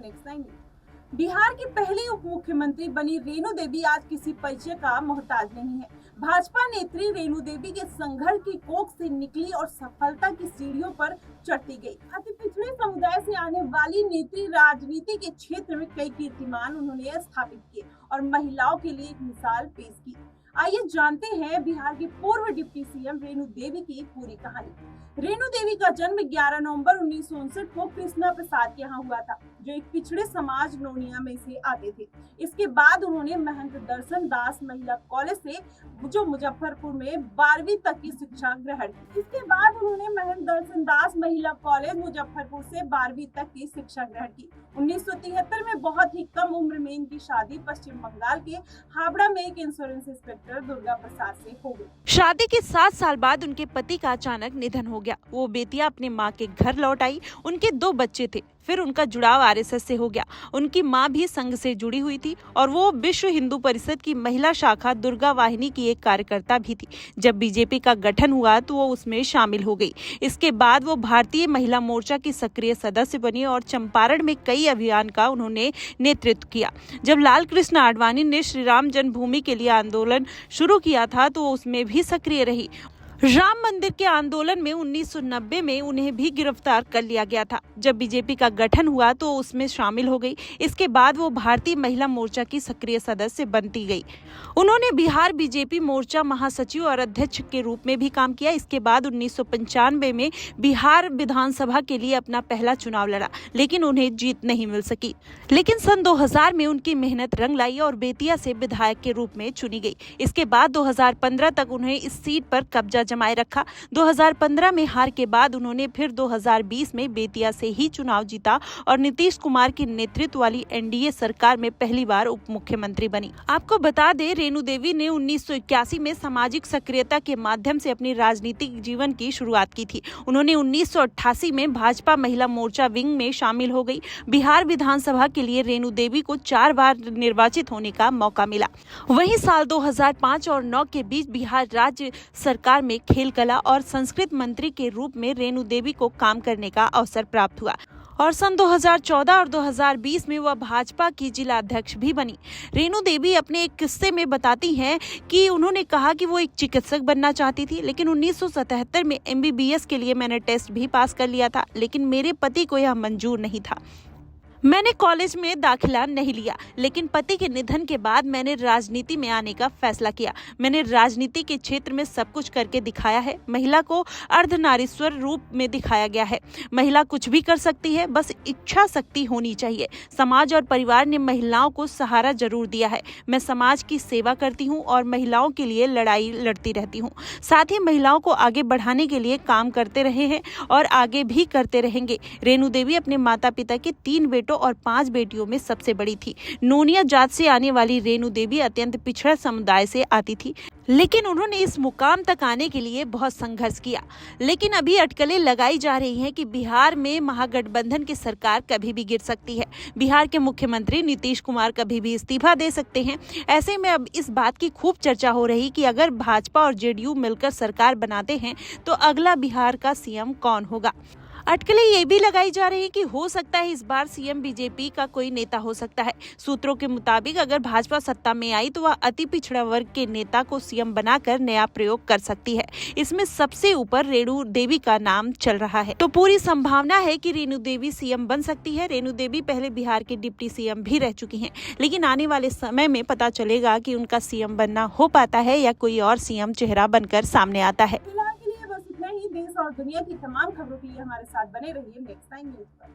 Next time. Bihar की पहली उप मुख्यमंत्री बनी रेणु देवी आज किसी परिचय का मोहताज नहीं है। भाजपा नेत्री रेणु देवी के संघर्ष की कोख से निकली और सफलता की सीढ़ियों पर चढ़ती गई। अति पिछड़े समुदाय से आने वाली नेत्री राजनीति के क्षेत्र में कई कीर्तिमान उन्होंने स्थापित किए और महिलाओं के लिए एक मिसाल पेश की। आइए जानते हैं बिहार की पूर्व डिप्टी सीएम रेणु देवी की पूरी कहानी। रेणु देवी का जन्म 11 नवंबर 1959 को कृष्णा प्रसाद के यहाँ हुआ था, जो एक पिछड़े समाज नोनिया में से आते थे। इसके बाद उन्होंने महंत दर्शन दास महिला कॉलेज से जो मुजफ्फरपुर में 12वीं तक की शिक्षा ग्रहण की। इसके बाद उन्होंने महंत दर्शन दास महिला कॉलेज मुजफ्फरपुर से 12वीं तक की शिक्षा ग्रहण की। 1973 में बहुत ही कम उम्र में इनकी शादी पश्चिम बंगाल के हावड़ा में एक इंश्योरेंस इंस्पेक्टर दुर्गा प्रसाद से हो गई। शादी के 7 साल बाद उनके पति का अचानक निधन हो गया। वो बेटियां अपने मां के घर लौट आई। उनके 2 बच्चे थे। फिर उनका जुड़ाव आरएसएस से हो गया। उनकी मां भी संघ से जुड़ी हुई थी और वो विश्व हिंदू परिषद की महिला शाखा दुर्गा वाहिनी की एक कार्यकर्ता भी थी। जब बीजेपी का गठन हुआ तो वो उसमें शामिल हो गई। इसके बाद वो भारतीय महिला मोर्चा की सक्रिय सदस्य बनी और चंपारण में कई अभियान का उन्होंने नेतृत्व किया। जब लाल कृष्ण आडवाणी ने श्री राम जन्मभूमि के लिए आंदोलन शुरू किया था तो वो उसमें भी सक्रिय रही। राम मंदिर के आंदोलन में 1990 में उन्हें भी गिरफ्तार कर लिया गया था। जब बीजेपी का गठन हुआ तो उसमें शामिल हो गई। इसके बाद वो भारतीय महिला मोर्चा की सक्रिय सदस्य बनती गई। उन्होंने बिहार बीजेपी मोर्चा महासचिव और अध्यक्ष के रूप में भी काम किया। इसके बाद 1995 में बिहार विधानसभा के लिए अपना पहला चुनाव लड़ा, लेकिन उन्हें जीत नहीं मिल सकी। लेकिन सन 2000 में उनकी मेहनत रंग लाई और बेतिया से विधायक के रूप में चुनी गई। इसके बाद 2015 तक उन्हें इस सीट पर कब्जा जमाए रखा। 2015 में हार के बाद उन्होंने फिर 2020 में बेतिया से ही चुनाव जीता और नीतीश कुमार की नेतृत्व वाली एनडीए सरकार में पहली बार उप मुख्यमंत्री बनी। आपको बता दें, रेणु देवी ने 1981 में सामाजिक सक्रियता के माध्यम से अपनी राजनीतिक जीवन की शुरुआत की थी। उन्होंने 1988 में भाजपा महिला मोर्चा विंग में शामिल हो गई। बिहार विधानसभा के लिए रेणु देवी को 4 बार निर्वाचित होने का मौका मिला। वहीं साल 2005 और 9 के बीच बिहार राज्य सरकार में खेल कला और संस्कृति मंत्री के रूप में रेणु देवी को काम करने का अवसर प्राप्त हुआ और सन 2014 और 2020 में वह भाजपा की जिला अध्यक्ष भी बनी। रेणु देवी अपने एक किस्से में बताती हैं कि उन्होंने कहा कि वो एक चिकित्सक बनना चाहती थी, लेकिन 1977 में एमबीबीएस के लिए मैंने टेस्ट भी पास कर लिया था, लेकिन मेरे पति को यह मंजूर नहीं था। मैंने कॉलेज में दाखिला नहीं लिया, लेकिन पति के निधन के बाद मैंने राजनीति में आने का फैसला किया। मैंने राजनीति के क्षेत्र में सब कुछ करके दिखाया है। महिला को अर्धनारीश्वर रूप में दिखाया गया है। महिला कुछ भी कर सकती है, बस इच्छा शक्ति होनी चाहिए। समाज और परिवार ने महिलाओं को सहारा जरूर दिया है। मैं समाज की सेवा करती हूँ और महिलाओं के लिए लड़ाई लड़ती रहती हूँ। साथ ही महिलाओं को आगे बढ़ाने के लिए काम करते रहे हैं और आगे भी करते रहेंगे। रेणु देवी अपने माता पिता के 3 बेटों और 5 बेटियों में सबसे बड़ी थी। नोनिया जात से आने वाली रेणु देवी अत्यंत पिछड़ा समुदाय से आती थी, लेकिन उन्होंने इस मुकाम तक आने के लिए बहुत संघर्ष किया। लेकिन अभी अटकलें लगाई जा रही हैं कि बिहार में महागठबंधन की सरकार कभी भी गिर सकती है। बिहार के मुख्यमंत्री नीतीश कुमार कभी भी इस्तीफा दे सकते हैं। ऐसे में अब इस बात की खूब चर्चा हो रही कि अगर भाजपा और जेडीयू मिलकर सरकार बनाते हैं तो अगला बिहार का सीएम कौन होगा। अटकलें ये भी लगाई जा रही है कि हो सकता है इस बार सीएम बीजेपी का कोई नेता हो सकता है। सूत्रों के मुताबिक अगर भाजपा सत्ता में आई तो वह अति पिछड़ा वर्ग के नेता को सीएम बनाकर नया प्रयोग कर सकती है। इसमें सबसे ऊपर रेणु देवी का नाम चल रहा है, तो पूरी संभावना है कि रेणु देवी सीएम बन सकती है। रेणु देवी पहले बिहार के डिप्टी सीएम भी रह चुकी हैं, लेकिन आने वाले समय में पता चलेगा कि उनका सीएम बनना हो पाता है या कोई और सीएम चेहरा बनकर सामने आता है। देश और दुनिया की तमाम खबरों के लिए हमारे साथ बने रहिए नेक्स्ट टाइम न्यूज़ पर।